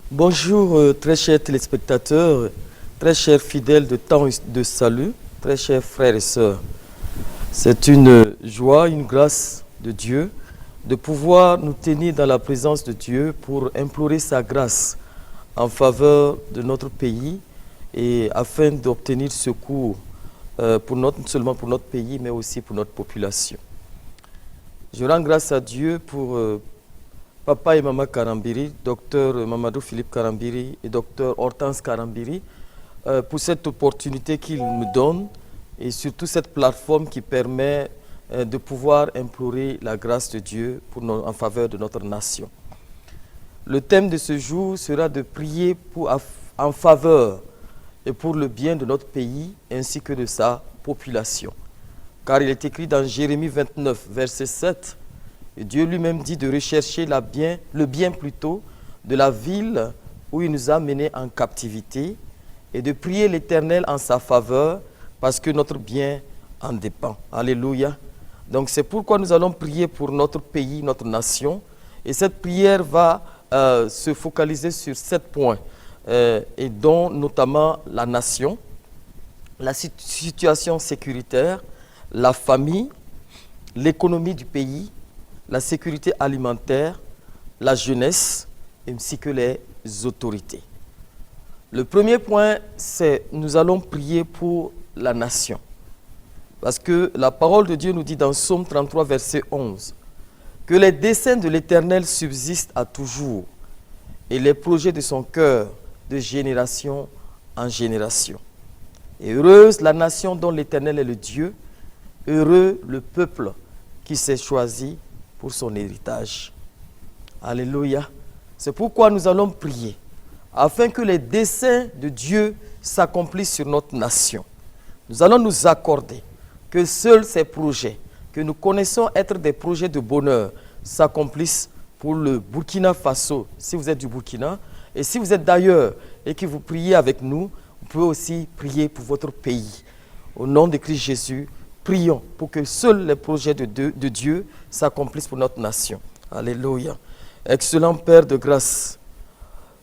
Bonjour, très chers téléspectateurs, très chers fidèles de temps de salut, très chers frères et sœurs. C'est une joie, une grâce de Dieu de pouvoir nous tenir dans la présence de Dieu pour implorer sa grâce en faveur de notre pays et afin d'obtenir secours non seulement pour notre pays, mais aussi pour notre population. Je rends grâce à Dieu pour Papa et Maman Karambiri, docteur Mamadou Philippe Karambiri et docteur Hortense Karambiri, pour cette opportunité qu'ils me donnent et surtout cette plateforme qui permet de pouvoir implorer la grâce de Dieu en faveur de notre nation. Le thème de ce jour sera de prier en faveur et pour le bien de notre pays ainsi que de sa population. Car il est écrit dans Jérémie 29, verset 7, et Dieu lui-même dit de rechercher le bien plutôt de la ville où il nous a menés en captivité et de prier l'Éternel en sa faveur parce que notre bien en dépend. Alléluia. Donc c'est pourquoi nous allons prier pour notre pays, notre nation. Et cette prière va se focaliser sur 7 points, et dont notamment la nation, la situation sécuritaire, la famille, l'économie du pays, la sécurité alimentaire, la jeunesse, ainsi que les autorités. Le premier point, c'est nous allons prier pour la nation. Parce que la parole de Dieu nous dit dans Psaume 33, verset 11, que les desseins de l'Éternel subsistent à toujours, et les projets de son cœur de génération en génération. Et heureuse la nation dont l'Éternel est le Dieu, heureux le peuple qui s'est choisi pour son héritage. Alléluia. C'est pourquoi nous allons prier, afin que les desseins de Dieu s'accomplissent sur notre nation. Nous allons nous accorder que seuls ces projets, que nous connaissons être des projets de bonheur, s'accomplissent pour le Burkina Faso, si vous êtes du Burkina, et si vous êtes d'ailleurs et que vous priez avec nous, vous pouvez aussi prier pour votre pays. Au nom de Christ Jésus, prions pour que seuls les projets de Dieu s'accomplissent pour notre nation. Alléluia. Excellent Père de grâce,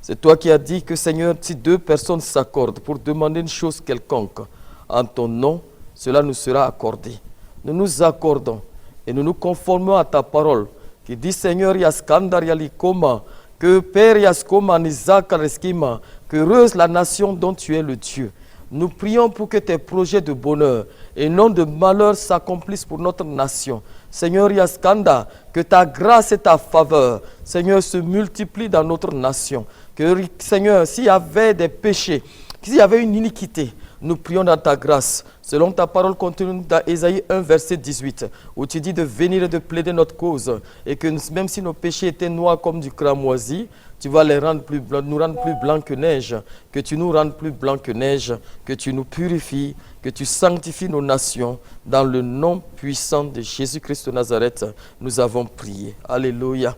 c'est toi qui as dit que Seigneur, si 2 personnes s'accordent pour demander une chose quelconque en ton nom, cela nous sera accordé. Nous nous accordons et nous nous conformons à ta parole qui dit Seigneur, Yaskandar Yalikoma, que Père Yaskoma Nizaka Reskima, que heureuse la nation dont tu es le Dieu. Nous prions pour que tes projets de bonheur et non de malheur s'accomplissent pour notre nation. Seigneur Yaskanda, que ta grâce et ta faveur, Seigneur, se multiplient dans notre nation. Que, Seigneur, s'il y avait des péchés, s'il y avait une iniquité, nous prions dans ta grâce, selon ta parole contenue dans Ésaïe 1, verset 18, où tu dis de venir et de plaider notre cause, et que même si nos péchés étaient noirs comme du cramoisi, tu vas nous rendre plus blancs que neige, que tu nous rendes plus blancs que neige, que tu nous purifies, que tu sanctifies nos nations. Dans le nom puissant de Jésus-Christ de Nazareth, nous avons prié. Alléluia.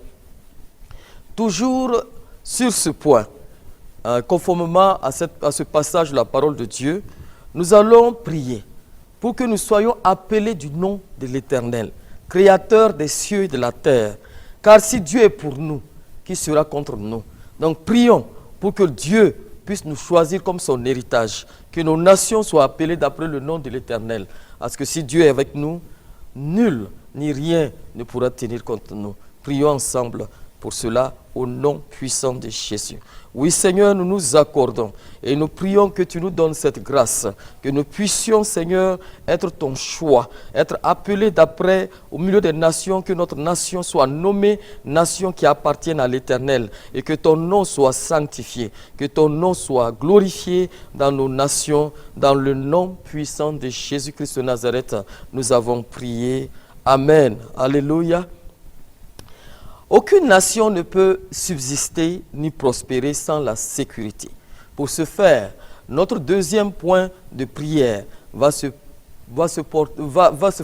Toujours sur ce point, conformément à ce passage de la parole de Dieu, nous allons prier pour que nous soyons appelés du nom de l'Éternel, Créateur des cieux et de la terre. Car si Dieu est pour nous, qui sera contre nous? Donc prions pour que Dieu puisse nous choisir comme son héritage, que nos nations soient appelées d'après le nom de l'Éternel. Parce que si Dieu est avec nous, nul ni rien ne pourra tenir contre nous. Prions ensemble pour cela au nom puissant de Jésus. Oui Seigneur, nous nous accordons et nous prions que tu nous donnes cette grâce, que nous puissions Seigneur être ton choix, être appelés d'après au milieu des nations, que notre nation soit nommée nation qui appartienne à l'Éternel et que ton nom soit sanctifié, que ton nom soit glorifié dans nos nations, dans le nom puissant de Jésus-Christ de Nazareth. Nous avons prié. Amen. Alléluia. Aucune nation ne peut subsister ni prospérer sans la sécurité. Pour ce faire, notre deuxième point de prière va se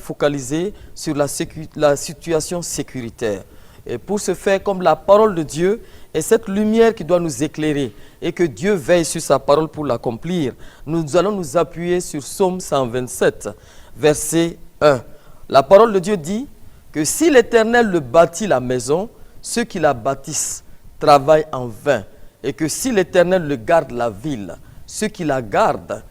focaliser sur la situation sécuritaire. Et pour ce faire, comme la parole de Dieu est cette lumière qui doit nous éclairer et que Dieu veille sur sa parole pour l'accomplir, nous allons nous appuyer sur Psaume 127, verset 1. La parole de Dieu dit que si l'Éternel le bâtit la maison, ceux qui la bâtissent travaillent en vain et que si l'Éternel le garde la ville, ceux qui la gardent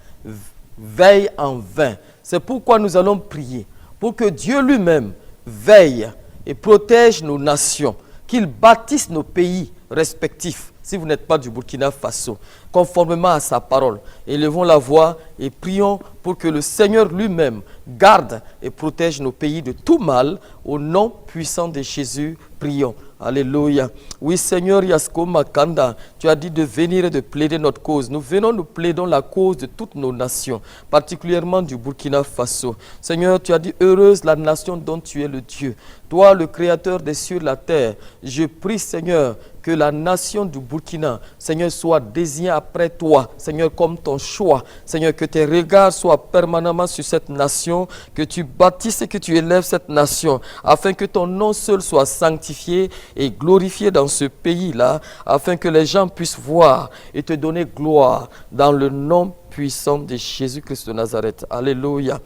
veillent en vain. C'est pourquoi nous allons prier pour que Dieu lui-même veille et protège nos nations, qu'il bâtisse nos pays respectifs. Si vous n'êtes pas du Burkina Faso, conformément à sa parole, élevons la voix et prions pour que le Seigneur lui-même garde et protège nos pays de tout mal. Au nom puissant de Jésus, prions. Alléluia. Oui, Seigneur Yasko Makanda, tu as dit de venir et de plaider notre cause. Nous venons, nous plaidons la cause de toutes nos nations, particulièrement du Burkina Faso. Seigneur, tu as dit, heureuse la nation dont tu es le Dieu. Toi, le Créateur des cieux et de la terre, je prie, Seigneur, que la nation du Burkina, Seigneur, soit désignée après toi, Seigneur, comme ton choix. Seigneur, que tes regards soient permanemment sur cette nation, que tu bâtisses et que tu élèves cette nation, afin que ton nom seul soit sanctifié et glorifié dans ce pays-là, afin que les gens puissent voir et te donner gloire dans le nom puissant de Jésus-Christ de Nazareth. Alléluia.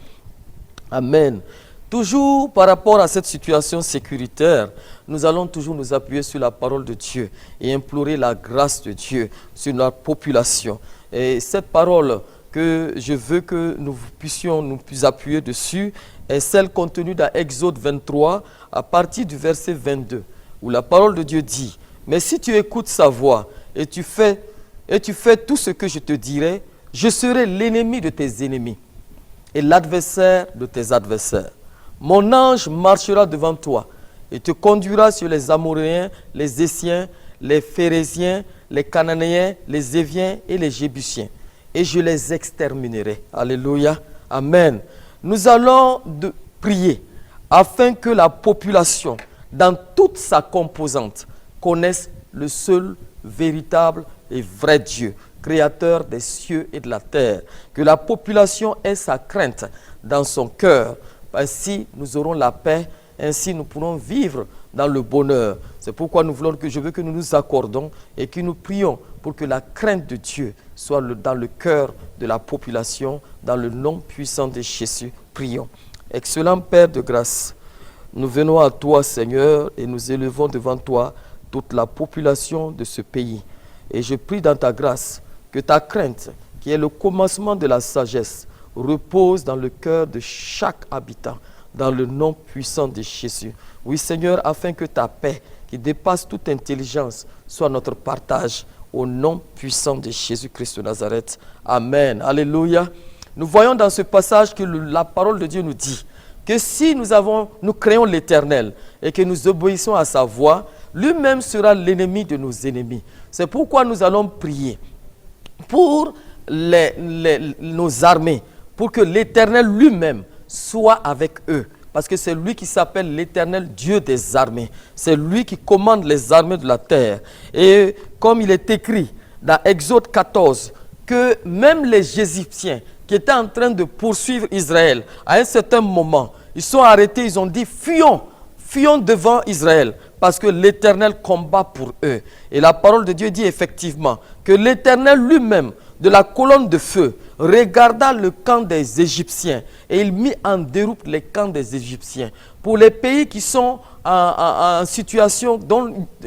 Amen. Toujours par rapport à cette situation sécuritaire, nous allons toujours nous appuyer sur la parole de Dieu et implorer la grâce de Dieu sur notre population. Et cette parole que je veux que nous puissions nous appuyer dessus est celle contenue dans Exode 23 à partir du verset 22, où la parole de Dieu dit, « Mais si tu écoutes sa voix et tu fais tout ce que je te dirai, je serai l'ennemi de tes ennemis et l'adversaire de tes adversaires. Mon ange marchera devant toi et te conduira sur les Amoréens, les Essiens, les Phérésiens, les Cananéens, les Éviens et les Jébusiens. Et je les exterminerai. » Alléluia. Amen. Nous allons prier afin que la population, dans toute sa composante, connaisse le seul, véritable et vrai Dieu, Créateur des cieux et de la terre. Que la population ait sa crainte dans son cœur. Ainsi, nous aurons la paix. Ainsi, nous pourrons vivre dans le bonheur. C'est pourquoi je veux que nous nous accordons et que nous prions pour que la crainte de Dieu soit dans le cœur de la population, dans le nom puissant de Jésus. Prions. Excellent Père de grâce, nous venons à toi, Seigneur, et nous élevons devant toi toute la population de ce pays. Et je prie dans ta grâce que ta crainte, qui est le commencement de la sagesse, repose dans le cœur de chaque habitant, dans le nom puissant de Jésus. Oui, Seigneur, afin que ta paix, qui dépasse toute intelligence, soit notre partage, au nom puissant de Jésus-Christ de Nazareth. Amen. Alléluia. Nous voyons dans ce passage que la parole de Dieu nous dit que si nous créons l'Éternel et que nous obéissons à sa voix, lui-même sera l'ennemi de nos ennemis. C'est pourquoi nous allons prier pour nos armées, pour que l'Éternel lui-même soit avec eux. Parce que c'est lui qui s'appelle l'Éternel Dieu des armées. C'est lui qui commande les armées de la terre. Et comme il est écrit dans Exode 14, que même les Égyptiens qui étaient en train de poursuivre Israël, à un certain moment, ils sont arrêtés, ils ont dit, fuyons devant Israël, parce que l'Éternel combat pour eux. Et la parole de Dieu dit effectivement que l'Éternel lui-même, de la colonne de feu, regarda le camp des Égyptiens et il mit en déroute les camps des Égyptiens. Pour les pays qui sont en situation,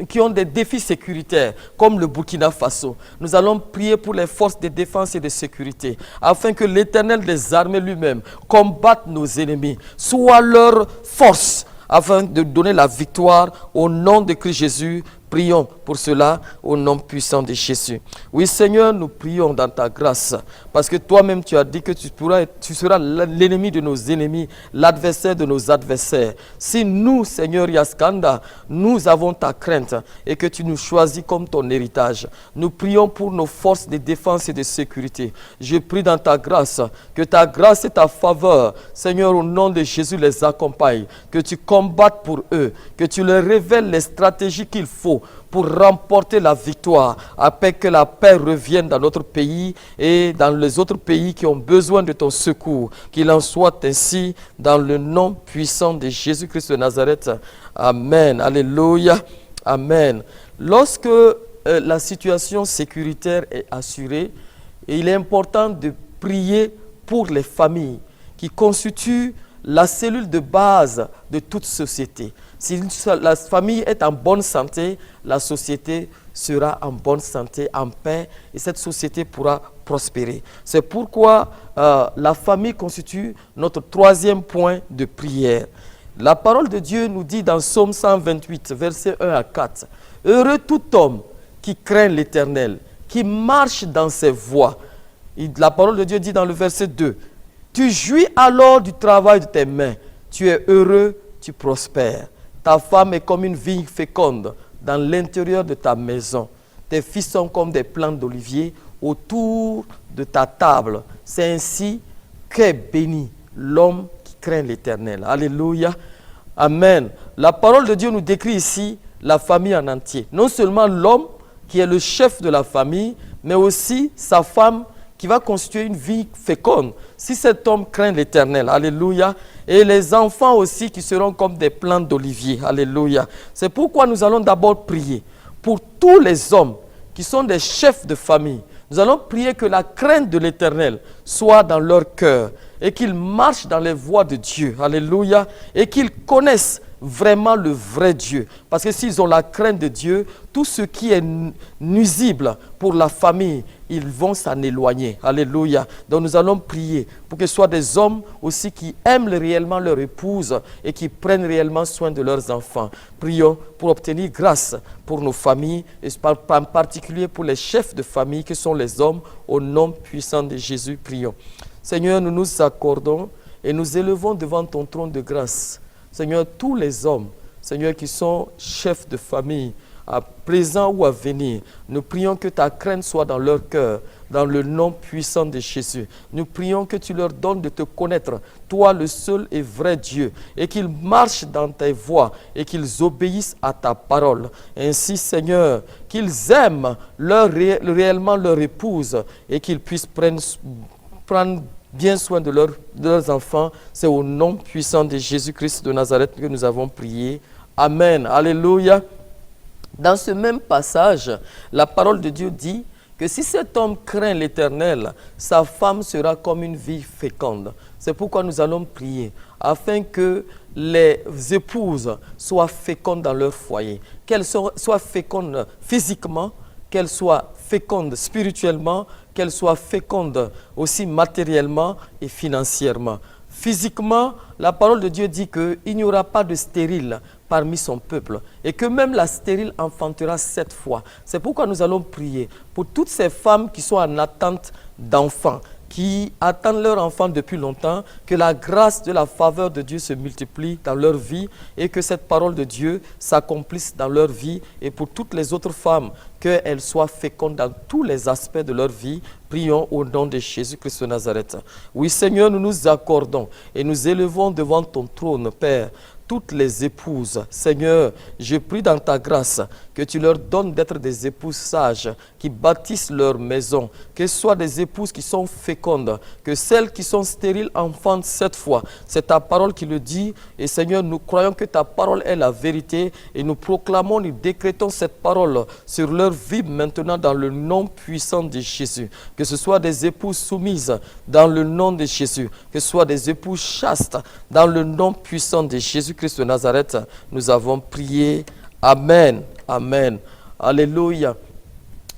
qui ont des défis sécuritaires, comme le Burkina Faso, nous allons prier pour les forces de défense et de sécurité, afin que l'Éternel des armées lui-même combatte nos ennemis, soit leur force, afin de donner la victoire au nom de Christ Jésus. Prions pour cela au nom puissant de Jésus. Oui, Seigneur, nous prions dans ta grâce, parce que toi-même tu as dit que tu seras l'ennemi de nos ennemis, l'adversaire de nos adversaires. Si nous, Seigneur Yaskanda, nous avons ta crainte et que tu nous choisis comme ton héritage, nous prions pour nos forces de défense et de sécurité. Je prie dans ta grâce, que ta grâce et ta faveur, Seigneur, au nom de Jésus, les accompagnent, que tu combattes pour eux, que tu leur révèles les stratégies qu'il faut pour remporter la victoire, afin que la paix revienne dans notre pays et dans les autres pays qui ont besoin de ton secours. Qu'il en soit ainsi dans le nom puissant de Jésus-Christ de Nazareth. Amen. Alléluia. Amen. Lorsque la situation sécuritaire est assurée, il est important de prier pour les familles qui constituent la cellule de base de toute société. Si la famille est en bonne santé, la société sera en bonne santé, en paix, et cette société pourra prospérer. C'est pourquoi la famille constitue notre troisième point de prière. La parole de Dieu nous dit dans Psaume 128, versets 1 à 4, « Heureux tout homme qui craint l'Éternel, qui marche dans ses voies. » La parole de Dieu dit dans le verset 2, « Tu jouis alors du travail de tes mains, tu es heureux, tu prospères. Ta femme est comme une vigne féconde dans l'intérieur de ta maison. Tes fils sont comme des plantes d'olivier autour de ta table. C'est ainsi qu'est béni l'homme qui craint l'Éternel. » Alléluia. Amen. La parole de Dieu nous décrit ici la famille en entier. Non seulement l'homme qui est le chef de la famille, mais aussi sa femme qui va constituer une vie féconde. Si cet homme craint l'Éternel, alléluia, et les enfants aussi qui seront comme des plantes d'olivier, alléluia. C'est pourquoi nous allons d'abord prier pour tous les hommes qui sont des chefs de famille. Nous allons prier que la crainte de l'Éternel soit dans leur cœur et qu'ils marchent dans les voies de Dieu, alléluia, et qu'ils connaissent vraiment le vrai Dieu. Parce que s'ils ont la crainte de Dieu, tout ce qui est nuisible pour la famille, ils vont s'en éloigner. Alléluia. Donc nous allons prier pour que ce soit des hommes aussi qui aiment réellement leur épouse et qui prennent réellement soin de leurs enfants. Prions pour obtenir grâce pour nos familles et en particulier pour les chefs de famille que sont les hommes au nom puissant de Jésus. Prions. Seigneur, nous nous accordons et nous élevons devant ton trône de grâce. Seigneur, tous les hommes, Seigneur, qui sont chefs de famille, à présent ou à venir, nous prions que ta crainte soit dans leur cœur, dans le nom puissant de Jésus. Nous prions que tu leur donnes de te connaître, toi le seul et vrai Dieu, et qu'ils marchent dans tes voies et qu'ils obéissent à ta parole. Ainsi, Seigneur, qu'ils aiment réellement leur épouse et qu'ils puissent prendre bien soin de leurs enfants. C'est au nom puissant de Jésus-Christ de Nazareth que nous avons prié. Amen. Alléluia. Dans ce même passage, la parole de Dieu dit que si cet homme craint l'Éternel, sa femme sera comme une vie féconde. C'est pourquoi nous allons prier, afin que les épouses soient fécondes dans leur foyer, qu'elles soient fécondes physiquement, qu'elles soient fécondes spirituellement, qu'elles soient fécondes aussi matériellement et financièrement. Physiquement, la parole de Dieu dit qu'il n'y aura pas de stérile parmi son peuple et que même la stérile enfantera 7 fois. C'est pourquoi nous allons prier pour toutes ces femmes qui sont en attente d'enfants, qui attendent leur enfant depuis longtemps, que la grâce de la faveur de Dieu se multiplie dans leur vie et que cette parole de Dieu s'accomplisse dans leur vie, et pour toutes les autres femmes, qu'elles soient fécondes dans tous les aspects de leur vie. Prions au nom de Jésus-Christ de Nazareth. Oui, Seigneur, nous nous accordons et nous élevons devant ton trône, Père, toutes les épouses. Seigneur, je prie dans ta grâce que tu leur donnes d'être des épouses sages qui bâtissent leur maison, que ce soit des épouses qui sont fécondes, que celles qui sont stériles enfantent 7 fois. C'est ta parole qui le dit, et Seigneur, nous croyons que ta parole est la vérité et nous proclamons, nous décrétons cette parole sur leur vie maintenant dans le nom puissant de Jésus. Que ce soit des épouses soumises dans le nom de Jésus, que ce soit des épouses chastes dans le nom puissant de Jésus-Christ de Nazareth. Nous avons prié. Amen. Amen. Alléluia.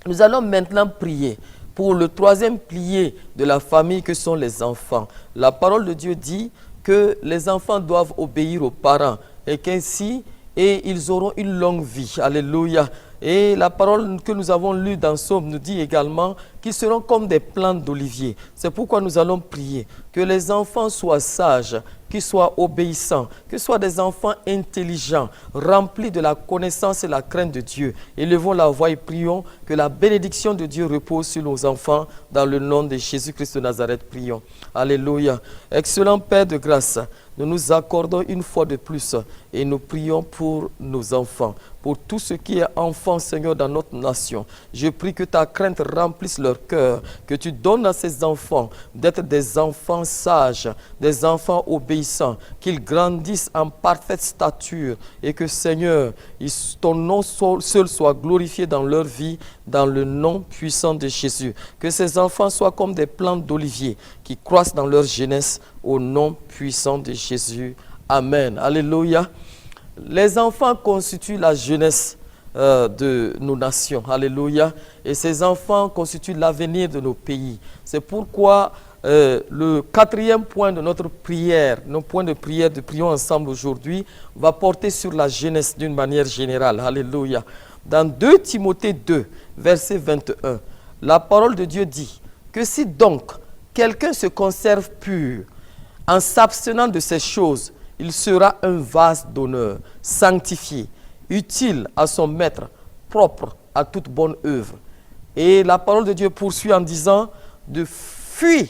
Nous allons maintenant prier pour le troisième pilier de la famille que sont les enfants. La parole de Dieu dit que les enfants doivent obéir aux parents et qu'ainsi ils auront une longue vie. Alléluia. Et la parole que nous avons lue dans Psaume nous dit également qu'ils seront comme des plantes d'olivier. C'est pourquoi nous allons prier que les enfants soient sages, qu'ils soient obéissants, que ce soient des enfants intelligents, remplis de la connaissance et la crainte de Dieu. Élevons la voix et prions que la bénédiction de Dieu repose sur nos enfants dans le nom de Jésus-Christ de Nazareth. Prions. Alléluia. Excellent Père de grâce, nous nous accordons une fois de plus et nous prions pour nos enfants, pour tout ce qui est enfant, Seigneur, dans notre nation. Je prie que ta crainte remplisse leur cœur, que tu donnes à ces enfants d'être des enfants sages, des enfants obéissants, qu'ils grandissent en parfaite stature et que, Seigneur, ton nom seul soit glorifié dans leur vie, dans le nom puissant de Jésus. Que ces enfants soient comme des plantes d'olivier qui croissent dans leur jeunesse, au nom puissant de Jésus. Amen. Alléluia. les enfants constituent la jeunesse de nos nations. Alléluia. Et ces enfants constituent l'avenir de nos pays. C'est pourquoi le quatrième point de notre prière, nos points de prière de prions ensemble aujourd'hui, va porter sur la jeunesse d'une manière générale. Alléluia. Dans 2 Timothée 2, verset 21, la parole de Dieu dit que si donc quelqu'un se conserve pur en s'abstenant de ces choses, il sera un vase d'honneur, sanctifié, utile à son maître, propre à toute bonne œuvre. Et la parole de Dieu poursuit en disant de fuir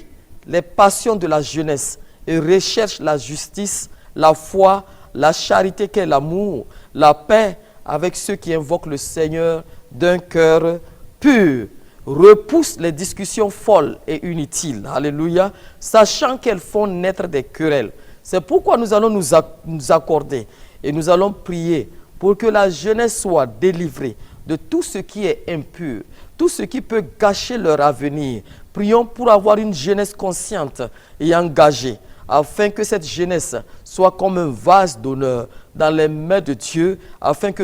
les passions de la jeunesse et recherche la justice, la foi, la charité qu'est l'amour, la paix avec ceux qui invoquent le Seigneur d'un cœur pur. Repousse les discussions folles et inutiles, alléluia, sachant qu'elles font naître des querelles. C'est pourquoi nous allons nous accorder et nous allons prier pour que la jeunesse soit délivrée de tout ce qui est impur, tout ce qui peut gâcher leur avenir. Prions pour avoir une jeunesse consciente et engagée, afin que cette jeunesse soit comme un vase d'honneur dans les mains de Dieu, afin que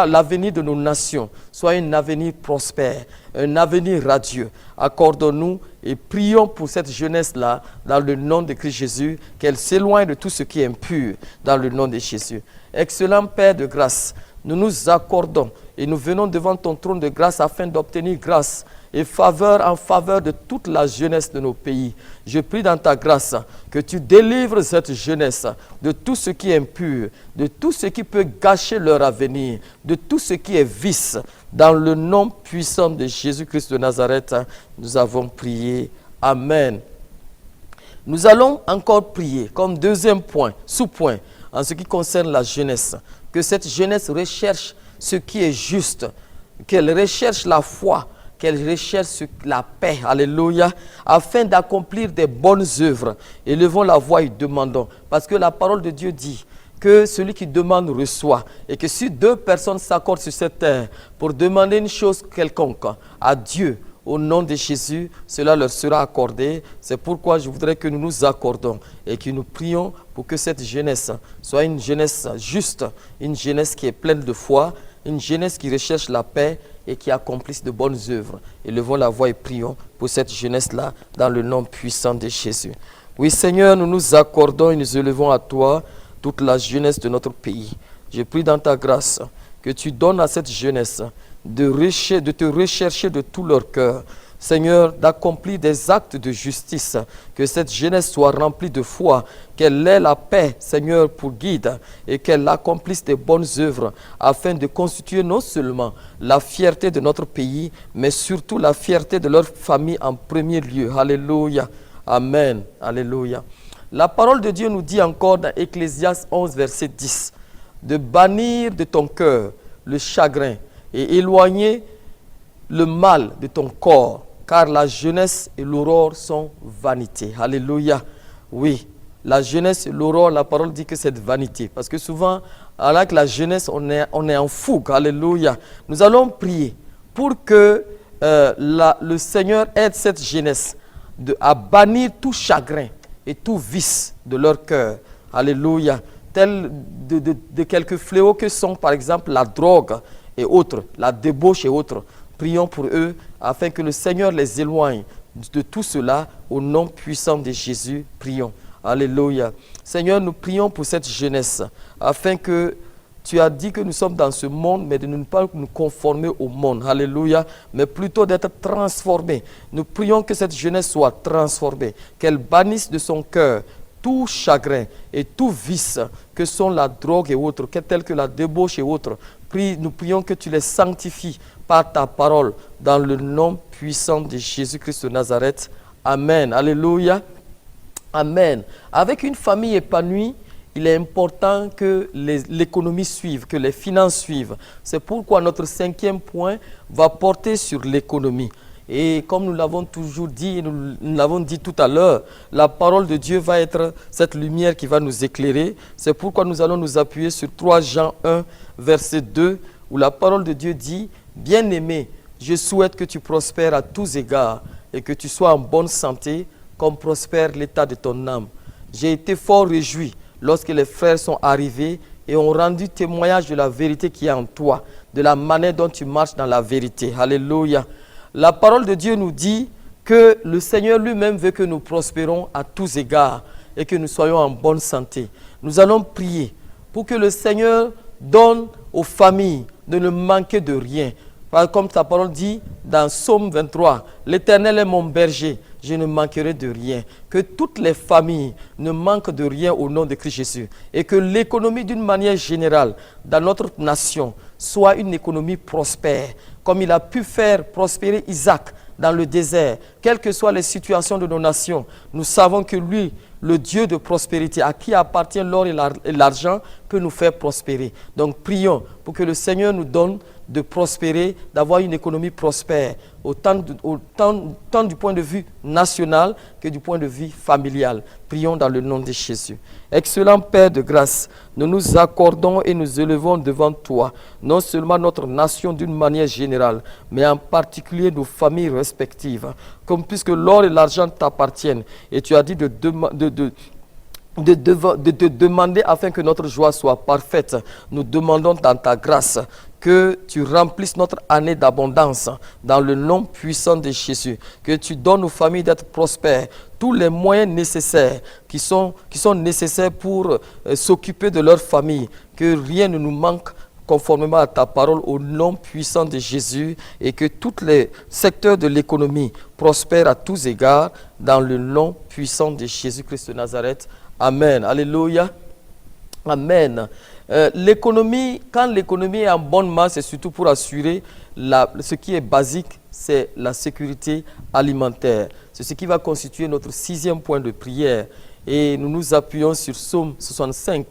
l'avenir de nos nations soit un avenir prospère, un avenir radieux. Accordons-nous et prions pour cette jeunesse-là, dans le nom de Christ Jésus, qu'elle s'éloigne de tout ce qui est impur, dans le nom de Jésus. Excellent Père de grâce, nous nous accordons et nous venons devant ton trône de grâce afin d'obtenir grâce et faveur en faveur de toute la jeunesse de nos pays. Je prie dans ta grâce que tu délivres cette jeunesse de tout ce qui est impur, de tout ce qui peut gâcher leur avenir, de tout ce qui est vice. Dans le nom puissant de Jésus-Christ de Nazareth, nous avons prié. Amen. Nous allons encore prier comme deuxième point, sous-point, en ce qui concerne la jeunesse. Que cette jeunesse recherche ce qui est juste, qu'elle recherche la foi, qu'elle recherche la paix, alléluia, afin d'accomplir des bonnes œuvres. Élevons la voix et demandons, parce que la parole de Dieu dit que celui qui demande reçoit, et que si 2 personnes s'accordent sur cette terre pour demander une chose quelconque à Dieu, au nom de Jésus, cela leur sera accordé. C'est pourquoi je voudrais que nous nous accordons et que nous prions pour que cette jeunesse soit une jeunesse juste, une jeunesse qui est pleine de foi, une jeunesse qui recherche la paix et qui accomplisse de bonnes œuvres. Élevons la voix et prions pour cette jeunesse-là dans le nom puissant de Jésus. Oui Seigneur, nous nous accordons et nous élevons à toi toute la jeunesse de notre pays. Je prie dans ta grâce que tu donnes à cette jeunesse de te rechercher de tout leur cœur. Seigneur, d'accomplir des actes de justice, que cette jeunesse soit remplie de foi, qu'elle ait la paix, Seigneur, pour guide, et qu'elle accomplisse des bonnes œuvres, afin de constituer non seulement la fierté de notre pays, mais surtout la fierté de leur famille en premier lieu. Alléluia. Amen. Alléluia. La parole de Dieu nous dit encore dans Ecclésiaste 11, verset 10, de bannir de ton cœur le chagrin et éloigner le mal de ton corps, car la jeunesse et l'aurore sont vanité. Alléluia. Oui, la jeunesse et l'aurore, la parole dit que c'est vanité. Parce que souvent, avec la jeunesse, on est en fougue. Alléluia. Nous allons prier pour que le Seigneur aide cette jeunesse à bannir tout chagrin et tout vice de leur cœur. Alléluia. Tel de quelques fléaux que sont par exemple la drogue et autres, la débauche et autres. Prions pour eux afin que le Seigneur les éloigne de tout cela au nom puissant de Jésus. Prions. Alléluia. Seigneur, nous prions pour cette jeunesse afin que tu as dit que nous sommes dans ce monde, mais de ne pas nous conformer au monde. Alléluia. Mais plutôt d'être transformés. Nous prions que cette jeunesse soit transformée, qu'elle bannisse de son cœur tout chagrin et tout vice que sont la drogue et autres, tels que la débauche et autres. Nous prions que tu les sanctifies par ta parole dans le nom puissant de Jésus-Christ de Nazareth. Amen. Alléluia. Amen. Avec une famille épanouie, il est important que l'économie suive, que les finances suivent. C'est pourquoi notre 5e point va porter sur l'économie. Et comme nous l'avons toujours dit, et nous l'avons dit tout à l'heure, la parole de Dieu va être cette lumière qui va nous éclairer. C'est pourquoi nous allons nous appuyer sur 3 Jean 1, verset 2, où la parole de Dieu dit « Bien-aimé, je souhaite que tu prospères à tous égards et que tu sois en bonne santé, comme prospère l'état de ton âme. J'ai été fort réjoui lorsque les frères sont arrivés et ont rendu témoignage de la vérité qui est en toi, de la manière dont tu marches dans la vérité. Alléluia. La parole de Dieu nous dit que le Seigneur lui-même veut que nous prospérons à tous égards et que nous soyons en bonne santé. Nous allons prier pour que le Seigneur donne aux familles de ne manquer de rien. Comme sa parole dit dans Psaume 23, « L'Éternel est mon berger, je ne manquerai de rien. » Que toutes les familles ne manquent de rien au nom de Christ Jésus. Et que l'économie d'une manière générale dans notre nation soit une économie prospère. Comme il a pu faire prospérer Isaac dans le désert. Quelles que soient les situations de nos nations, nous savons que lui, le Dieu de prospérité, à qui appartient l'or et l'argent, peut nous faire prospérer. Donc prions pour que le Seigneur nous donne de prospérer, d'avoir une économie prospère, autant du point de vue national que du point de vue familial. Prions dans le nom de Jésus. Excellent Père de grâce, nous nous accordons et nous élevons devant toi, non seulement notre nation d'une manière générale, mais en particulier nos familles respectives, comme puisque l'or et l'argent t'appartiennent, et tu as dit de demander afin que notre joie soit parfaite. Nous demandons dans ta grâce que tu remplisses notre année d'abondance dans le nom puissant de Jésus, que tu donnes aux familles d'être prospères, tous les moyens nécessaires qui sont nécessaires pour s'occuper de leur famille, que rien ne nous manque conformément à ta parole au nom puissant de Jésus, et que tous les secteurs de l'économie prospèrent à tous égards dans le nom puissant de Jésus-Christ de Nazareth. Amen. Alléluia. Amen. L'économie, quand l'économie est en bonne main, c'est surtout pour assurer ce qui est basique, c'est la sécurité alimentaire. C'est ce qui va constituer notre 6e point de prière. Et nous nous appuyons sur Psaume 65,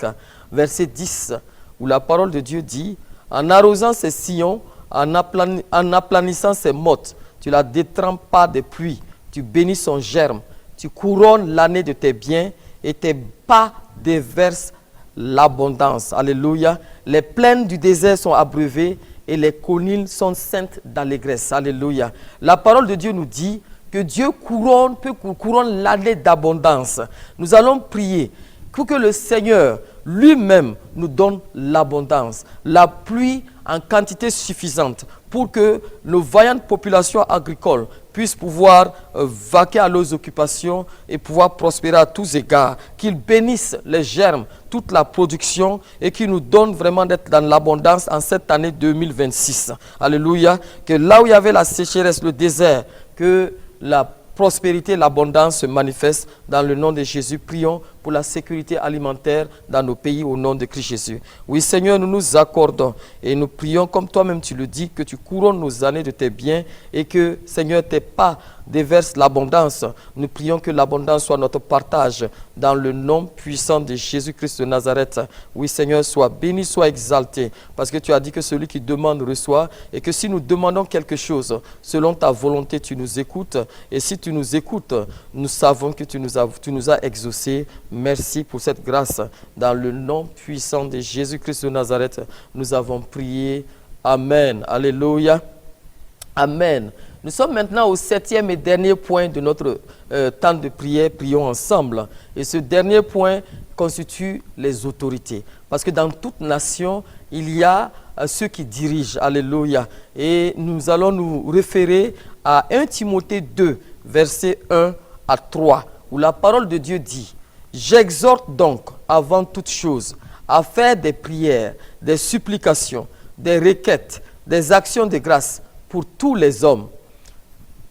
verset 10, où la parole de Dieu dit « En arrosant ses sillons, en aplanissant ses mottes, tu la détrempes pas de pluie, tu bénis son germe, tu couronnes l'année de tes biens et tes pas déversent l'abondance. » Alléluia. Les plaines du désert sont abreuvées et les collines sont saintes d'allégresse. Alléluia. La parole de Dieu nous dit que Dieu couronne l'année d'abondance. Nous allons prier pour que le Seigneur lui-même nous donne l'abondance, la pluie en quantité suffisante pour que nos vaillantes populations agricoles puissent pouvoir vaquer à leurs occupations et pouvoir prospérer à tous égards, qu'ils bénissent les germes, toute la production et qu'ils nous donnent vraiment d'être dans l'abondance en cette année 2026. Alléluia. Que là où il y avait la sécheresse, le désert, que la prospérité, l'abondance se manifeste dans le nom de Jésus. Prions pour la sécurité alimentaire dans nos pays au nom de Christ Jésus. Oui Seigneur, nous nous accordons et nous prions comme toi-même tu le dis, que tu couronnes nos années de tes biens et que Seigneur tes pas déversent l'abondance. Nous prions que l'abondance soit notre partage dans le nom puissant de Jésus-Christ de Nazareth. Oui Seigneur, sois béni, sois exalté, parce que tu as dit que celui qui demande reçoit, et que si nous demandons quelque chose selon ta volonté, tu nous écoutes, et si tu nous écoutes, nous savons que tu nous as exaucés. Merci pour cette grâce. Dans le nom puissant de Jésus-Christ de Nazareth, nous avons prié. Amen. Alléluia. Amen. Nous sommes maintenant au 7e et dernier point de notre temps de prière. Prions ensemble. Et ce dernier point constitue les autorités. Parce que dans toute nation, il y a ceux qui dirigent. Alléluia. Et nous allons nous référer à 1 Timothée 2, versets 1 à 3, où la parole de Dieu dit: J'exhorte donc, avant toute chose, à faire des prières, des supplications, des requêtes, des actions de grâce pour tous les hommes,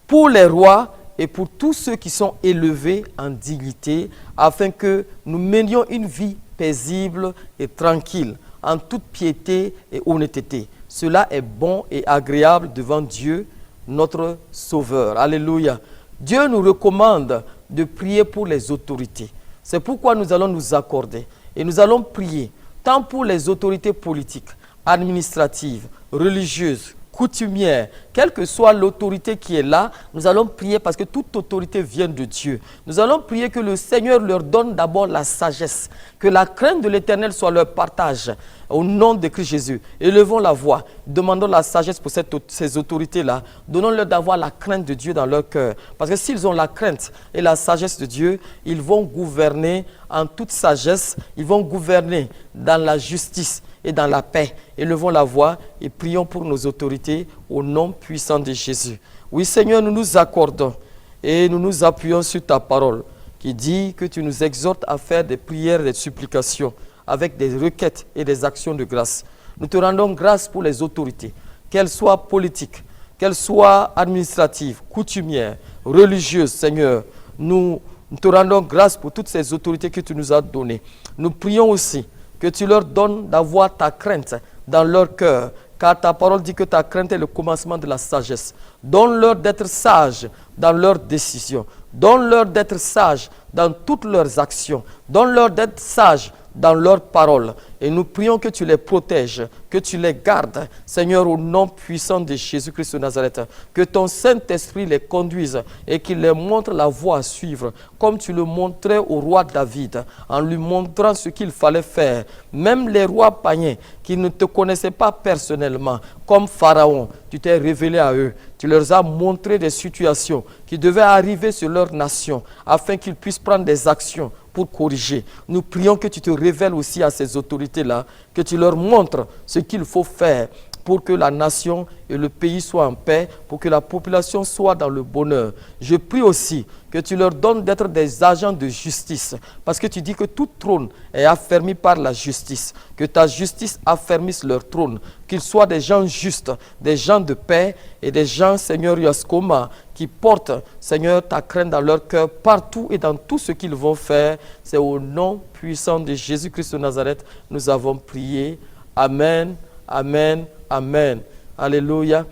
pour les rois et pour tous ceux qui sont élevés en dignité, afin que nous menions une vie paisible et tranquille, en toute piété et honnêteté. Cela est bon et agréable devant Dieu, notre Sauveur. Alléluia. Dieu nous recommande de prier pour les autorités. C'est pourquoi nous allons nous accorder et nous allons prier tant pour les autorités politiques, administratives, religieuses, coutumière. Quelle que soit l'autorité qui est là, nous allons prier parce que toute autorité vient de Dieu. Nous allons prier que le Seigneur leur donne d'abord la sagesse, que la crainte de l'Éternel soit leur partage. Au nom de Christ Jésus, élevons la voix, demandons la sagesse pour ces autorités-là. Donnons-leur d'avoir la crainte de Dieu dans leur cœur. Parce que s'ils ont la crainte et la sagesse de Dieu, ils vont gouverner en toute sagesse, ils vont gouverner dans la justice et dans la paix. Élevons la voix et prions pour nos autorités au nom puissant de Jésus. Oui Seigneur, nous nous accordons et nous nous appuyons sur ta parole qui dit que tu nous exhortes à faire des prières et des supplications avec des requêtes et des actions de grâce. Nous te rendons grâce pour les autorités, qu'elles soient politiques, qu'elles soient administratives, coutumières, religieuses, Seigneur. Nous te rendons grâce pour toutes ces autorités que tu nous as données. Nous prions aussi que tu leur donnes d'avoir ta crainte dans leur cœur, car ta parole dit que ta crainte est le commencement de la sagesse. Donne-leur d'être sages dans leurs décisions. Donne-leur d'être sages dans toutes leurs actions. Donne-leur d'être sages dans leurs paroles. Et nous prions que tu les protèges, que tu les gardes, Seigneur, au nom puissant de Jésus-Christ de Nazareth. Que ton Saint-Esprit les conduise et qu'il les montre la voie à suivre, comme tu le montrais au roi David, en lui montrant ce qu'il fallait faire. Même les rois païens qui ne te connaissaient pas personnellement, comme Pharaon, tu t'es révélé à eux. Tu leur as montré des situations qui devaient arriver sur leur nation, afin qu'ils puissent prendre des actions pour corriger. Nous prions que tu te révèles aussi à ces autorités-là, que tu leur montres ce qu'il faut faire pour que la nation et le pays soient en paix, pour que la population soit dans le bonheur. Je prie aussi que tu leur donnes d'être des agents de justice, parce que tu dis que tout trône est affermi par la justice, que ta justice affermisse leur trône, qu'ils soient des gens justes, des gens de paix et des gens, Seigneur Yaskoma, qui portent, Seigneur, ta crainte dans leur cœur partout et dans tout ce qu'ils vont faire. C'est au nom puissant de Jésus-Christ de Nazareth, nous avons prié. Amen, amen, amen. Alléluia.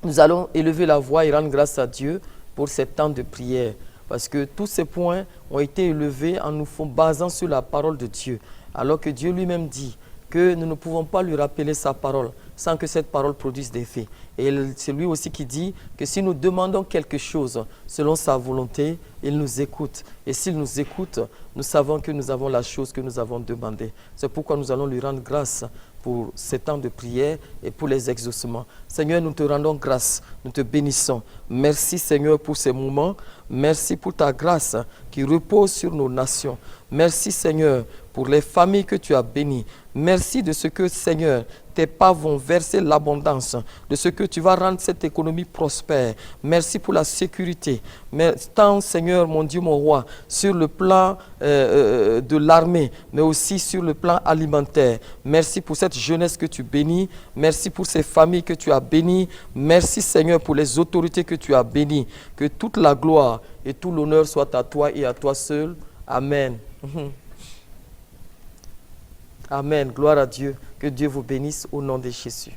Nous allons élever la voix et rendre grâce à Dieu pour ces temps de prière. Parce que tous ces points ont été élevés en nous basant sur la parole de Dieu. Alors que Dieu lui-même dit que nous ne pouvons pas lui rappeler sa parole sans que cette parole produise des faits. Et c'est lui aussi qui dit que si nous demandons quelque chose selon sa volonté, il nous écoute. Et s'il nous écoute, nous savons que nous avons la chose que nous avons demandée. C'est pourquoi nous allons lui rendre grâce pour ces temps de prière et pour les exaucements. Seigneur, nous te rendons grâce, nous te bénissons. Merci Seigneur pour ces moments. Merci pour ta grâce qui repose sur nos nations. Merci Seigneur pour les familles que tu as bénies. Merci de ce que Seigneur, tes pas vont verser l'abondance, de ce que tu vas rendre cette économie prospère. Merci pour la sécurité. Tant Seigneur, mon Dieu, mon roi, sur le plan de l'armée, mais aussi sur le plan alimentaire. Merci pour cette jeunesse que tu bénis. Merci pour ces familles que tu as bénies. Merci Seigneur pour les autorités que tu as bénies. Que toute la gloire et tout l'honneur soient à toi et à toi seul. Amen. Amen. Gloire à Dieu. Que Dieu vous bénisse au nom de Jésus.